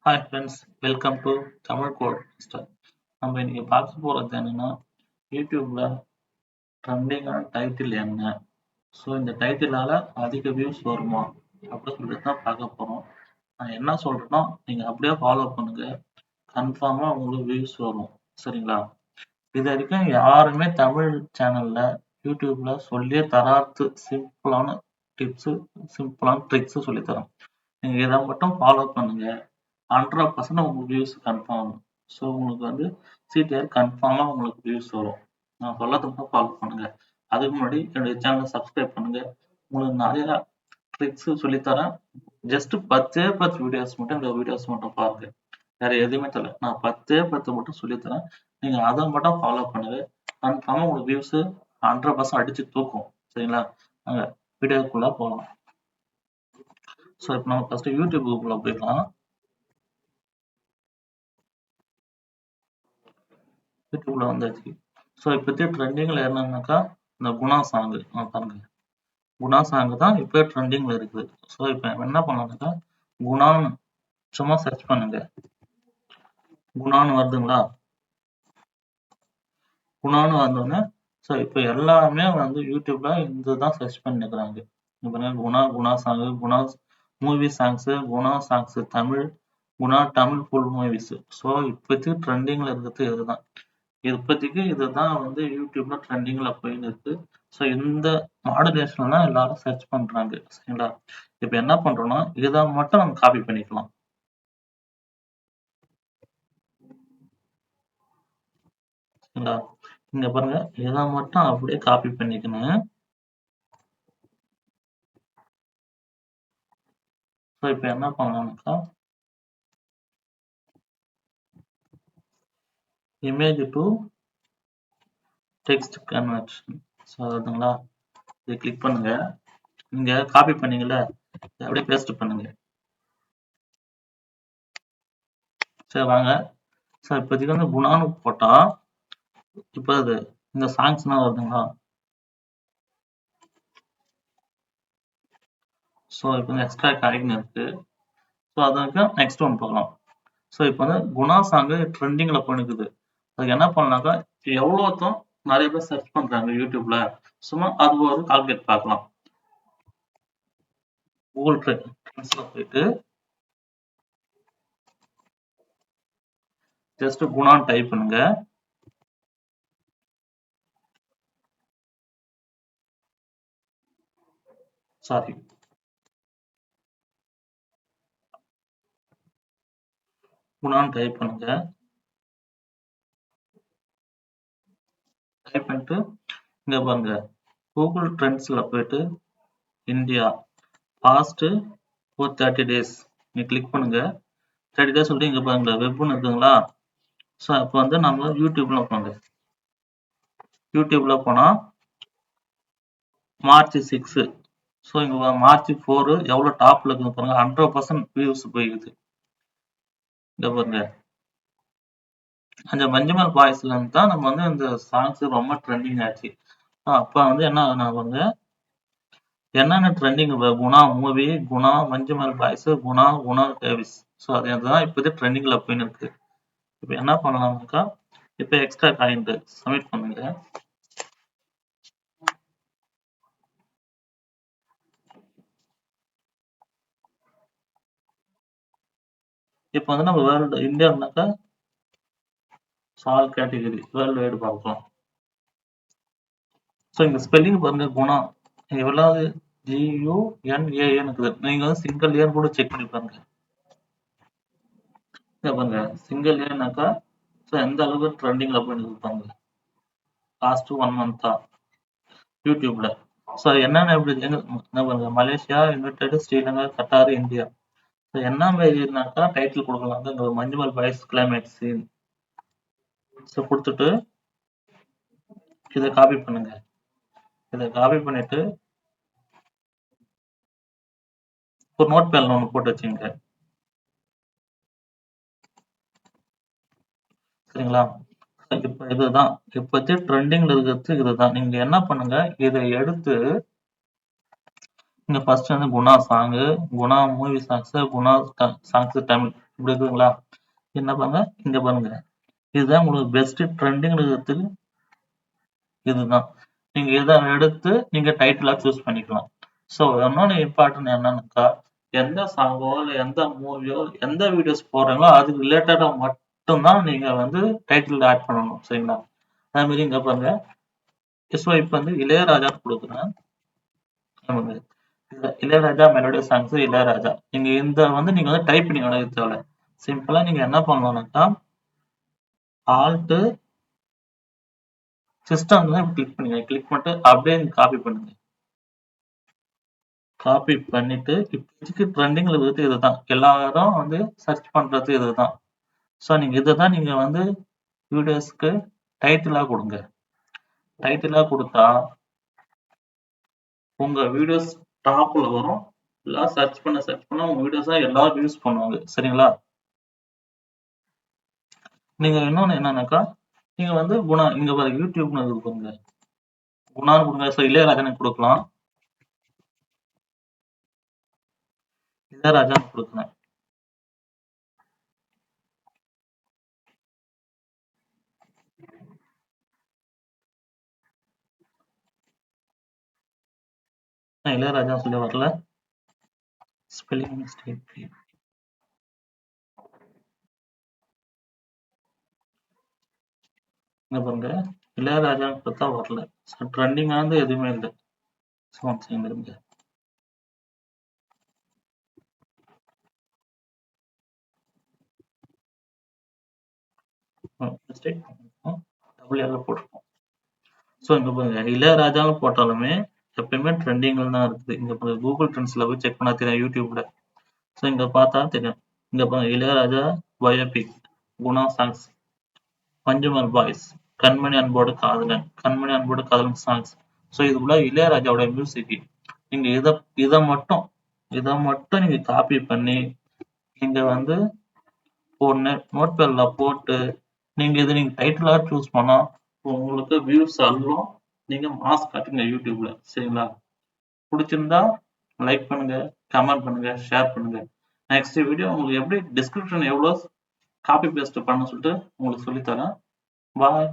Hi friends, welcome to Tamil code mister. நம்ம இன்னைக்கு பார்க்க போகிறது என்னன்னா, யூடியூப்ல ட்ரெண்டிங்கான டைட்டில் என்ன, ஸோ இந்த டைட்டிலால அதிக வியூஸ் வருமா அப்படின்னு சொல்லிட்டு தான் பார்க்க போகிறோம். நான் என்ன சொல்றேன்னா, நீங்கள் அப்படியே ஃபாலோ பண்ணுங்க, கன்ஃபார்மாக உங்களுக்கு வியூஸ் வரும். சரிங்களா? இது வரைக்கும் யாருமே தமிழ் சேனல்ல யூடியூப்ல சொல்லியே தராது சிம்பிளான டிப்ஸு, சிம்பிளான ட்ரிக்ஸு சொல்லித்தரோம். நீங்கள் இதை மட்டும் ஃபாலோ பண்ணுங்க, 100% உங்களுக்கு வியூஸ் கன்ஃபார்ம். ஸோ உங்களுக்கு வந்து சிடிஆர் கன்ஃபார்மாக உங்களுக்கு வியூஸ் வரும். நான் சொல்லதை மட்டும் ஃபாலோ பண்ணுங்க. அதுக்கு முன்னாடி என்னுடைய சேனலை சப்ஸ்கிரைப் பண்ணுங்க. உங்களுக்கு நிறைய ட்ரிக்ஸ் சொல்லித்தரேன். ஜஸ்ட் 10 வீடியோஸ் மட்டும் இந்த வீடியோஸ் மட்டும் பாருங்க. வேற எதுவுமே தெரியல. நான் 10 மட்டும் சொல்லித்தரேன். நீங்க அதை மட்டும் ஃபாலோ பண்ணுங்க. கன்ஃபார்மாக உங்களுக்கு வியூஸ் 100% அடிச்சு தூக்கும். சரிங்களா? நாங்க வீடியோக்குள்ள போகலாம். ஸோ இப்போ நம்ம ஃபர்ஸ்ட் யூடியூபுக்குள்ள போய்க்கலாம். யூடியூப்ல வந்தாச்சு. ஸோ இப்போதைய ட்ரெண்டிங்கில் என்னன்னாக்கா இந்த குணா சாங்கு பாருங்க. குணா சாங்கு தான் இப்போ ட்ரெண்டிங்கில் இருக்குது. ஸோ இப்போ என்ன பண்ணலாம்னாக்கா குணான்னு சும்மா சர்ச் பண்ணுங்க. குணான்னு வருதுங்களா? குணான்னு வந்தோடனே ஸோ இப்போ எல்லாமே வந்து யூடியூப்ல இந்த தான் சர்ச் பண்ணிக்கிறாங்க. இப்போ Guna Guna song, Guna movie songs, Guna songs Tamil, Guna Tamil full movies. So இப்போதைக்கு ட்ரெண்டிங்கில் இருக்கிறது இதுதான். இப்போதைக்கு இதுதான் வந்து யூடியூப்ல ட்ரெண்டிங்ல போயின்னு இருக்கு. ஸோ இந்த மாடுலேஷன் தான் எல்லாரும் சர்ச் பண்றாங்க. சரிங்களா? இப்போ என்ன பண்றோம்னா இதை மட்டும் நம்ம காப்பி பண்ணிக்கலாம். சரிங்களா? இங்க பாருங்க, இதை மட்டும் அப்படியே காப்பி பண்ணிக்கணும். ஸோ இப்போ என்ன பண்ணலாம்னாக்கா image to text conversion. So அதுங்களா, இதை கிளிக் பண்ணுங்க. நீங்க காப்பி பண்ணீங்கல்ல, இதை அப்படியே பேஸ்ட் பண்ணுங்க. சரி வாங்க. ஸோ இப்போதைக்கு வந்து குணான்னு போட்டா இப்போ அது இந்த சாங்ஸ்லாம் வருதுங்களா? ஸோ இப்போ வந்து எக்ஸ்ட்ரா காயின்னு இருக்கு. ஸோ அதுக்கு நெக்ஸ்ட் ஒன் போகலாம். ஸோ இப்போ வந்து குணா சாங்கு ட்ரெண்டிங்கில் போனிக்குது. அதுக்கு என்ன பண்ணாக்கா எவ்வளோத்தும் நிறைய பேர் சர்ச் பண்ணுறாங்க யூடியூப்ல. சும்மா அது ஒரு கால்குலேட் பார்க்கலாம். கூகுள் ட்ரெண்ட்ஸில் போயிட்டு ஜஸ்ட் குணான்னு டைப் பண்ணுங்க. சாரி, குணான்னு டைப் பண்ணுங்க. டைப் பண்ணிட்டு இங்க பாருங்க, கூகுள் ட்ரெண்ட்ஸ்ல போயிட்டு இந்தியா பாஸ்ட் ஒரு 30 days நீங்க கிளிக் பண்ணுங்க. 30 days சொல்லிட்டு இங்க பாருங்க வெப்னு இருக்குங்களா? ஸோ இப்போ வந்து நம்ம யூடியூப்ல போங்க. யூடியூப்ல போனா மார்ச் 6. ஸோ இங்க மார்ச் 4 எவ்வளோ டாப்ல இருக்குன்னு பாருங்க. 100% வியூஸ் போயிடுது. இங்க பாருங்க, அந்த மஞ்சுமல் பாய்ஸ்ல இருந்து தான் நம்ம வந்து இந்த சாங்ஸ் ரொம்ப ட்ரெண்டிங் ஆச்சு. அப்ப வந்து என்ன ஆகுனாங்க, என்னென்ன trending Guna movie, Guna Manjummel boys, Guna Guna Davis. So அதுதான் இப்போதைக்கு ட்ரெண்டிங்ல போயின்னு இருக்கு. இப்போ என்ன பண்ணலாம்னாக்கா இப்போ எக்ஸ்ட்ரா காயின் சப்மிட் பண்ணுங்க. இப்போ வந்து நம்ம வேர்ல்டு இந்தியானாக்கா ஆல் கேட்டகரி வேர்ல்டு வைடு பார்க்கலாம். ஸோ இந்த ஸ்பெல்லிங் பாருங்க, குணா எவ்வளவு GUNAN இருக்குது. நீங்க வந்து சிங்கிள் இயர் கூட செக் பண்ணி பாருங்க. இங்க பாருங்க, சிங்கிள் இயர்னாக்கா ஸோ எந்த அளவுக்கு ட்ரெண்டிங்ல போயிட்டு இருப்பாங்க லாஸ்ட் 1 மந்த்தா யூடியூப்ல. ஸோ என்னென்ன எப்படி என்ன பாருங்க, Malaysia, united, Sri Lanka, Qatar, India. So என்ன மாதிரினாக்கா டைட்டில் கொடுக்கலாம். இந்த Manjummel boys climax scene. So கொடுத்துட்டு இதை காப்பி பண்ணுங்க. இதை காப்பி பண்ணிட்டு ஒரு நோட் பேட்ல ஒன்று போட்டு வச்சுங்க. சரிங்களா? இப்போ இதுதான் இப்போதைக்கு ட்ரெண்டிங்ல இருக்கிறது இதுதான். நீங்க என்ன பண்ணுங்க, இதை எடுத்து இங்க ஃபர்ஸ்ட் வந்து Guna song, Guna movie songs, Guna songs Tamil இப்படி இருக்குங்களா? என்ன பாருங்க, இங்க பாருங்க. இதுதான் உங்களுக்கு பெஸ்ட் ட்ரெண்டிங் இருக்கிறதுக்கு இதுதான். நீங்க இதை எடுத்து நீங்க டைட்டிலா சூஸ் பண்ணிக்கலாம். ஸோ இன்னொன்று இம்பார்ட்டன்ட் என்னன்னாக்கா, எந்த சாங்கோ இல்லை எந்த மூவியோ எந்த வீடியோஸ் போடுறீங்களோ அதுக்கு ரிலேட்டடாக மட்டும்தான் நீங்க வந்து டைட்டில் ஆட் பண்ணணும். சரிங்களா? அதே மாதிரி இங்க பாருங்க. ஸோ இப்போ வந்து இளையராஜா கொடுக்குறேன். நமக்கு இளையராஜா மெலோடி சாங்ஸ் இளையராஜா. நீங்க இந்த வந்து நீங்க வந்து டைப் பண்ணி வளர்க்க தேவை. சிம்பிளா நீங்க என்ன பண்ணலாம்னாக்கா, ஆல்ட் சிஸ்டம் கிளிக் பண்ணுங்க. கிளிக் பண்ணிட்டு அப்படியே காப்பி பண்ணுங்க. காப்பி பண்ணிட்டு இப்போதைக்கு ட்ரெண்டிங்ல இருக்கிறது இதுதான். எல்லாரும் வந்து சர்ச் பண்றது இதுதான். ஸோ நீங்க இதுதான் நீங்க வந்து வீடியோஸ்க்கு டைட்டிலா கொடுங்க. டைட்டிலா கொடுத்தா உங்க வீடியோஸ் டாப்ல வரும். எல்லாம் சர்ச் பண்ண உங்க வீடியோஸா எல்லாரும் யூஸ் பண்ணுவாங்க. சரிங்களா? நீங்க இன்னொன்னு என்னன்னாக்கா, நீங்க வந்து குணா இங்க பாருங்க யூடியூப்னு இருக்குங்க. குணான்னு கொடுங்க. ஸோ இளையராஜான்னு கொடுக்கலாம். இளையராஜான்னு கொடுக்கலாம். இளையராஜா சொல்லி வரல. Spelling mistake. இங்க பாருங்க, இளையராஜான்னு கொடுத்தா வரல. ஸோ ட்ரெண்டிங்கானது எதுவுமே இல்லை. ஸோ ஒன் செகண்ட் இருங்க. மிஸ்டேக் பண்ணிருக்கோம். டபுள் எல்ல போட்டிருக்கோம். ஸோ இங்க பாருங்க, இளையராஜான்னு போட்டாலுமே எப்பயுமே ட்ரெண்டிங்ல தான் இருக்குது. இங்க பாருங்க, கூகுள் ட்ரெண்ட்ஸ்ல போய் செக் பண்ணா தெரியும், யூடியூப்ல. ஸோ இங்க பார்த்தா தெரியும். இங்க பாருங்க, Ilaiyaraaja biopic, Guna songs, Manjummel boys, கண்மணி அன்போடு காதலன், கண்மணி அன்போடு காதலன் சாங்ஸ். ஸோ இதுக்குள்ள இளையராஜாவோட மியூசிக். நீங்க இதை மட்டும் இதை மட்டும் நீங்க காப்பி பண்ணி நீங்க வந்து ஒரு நோட் பேட்ல போட்டு நீங்க இதை நீங்க டைட்டிலா சூஸ் பண்ணா உங்களுக்கு வியூஸ் அள்ளும். நீங்க மாஸ் காட்டுங்க யூடியூப்ல. சரிங்களா? பிடிச்சிருந்தா லைக் பண்ணுங்க, கமெண்ட் பண்ணுங்க, ஷேர் பண்ணுங்க. நெக்ஸ்ட் வீடியோ உங்களுக்கு எப்படி டிஸ்கிரிப்ஷன் எவ்வளோ காப்பி பேஸ்ட் பண்ண சொல்லிட்டு உங்களுக்கு சொல்லித்தரேன். பாய்.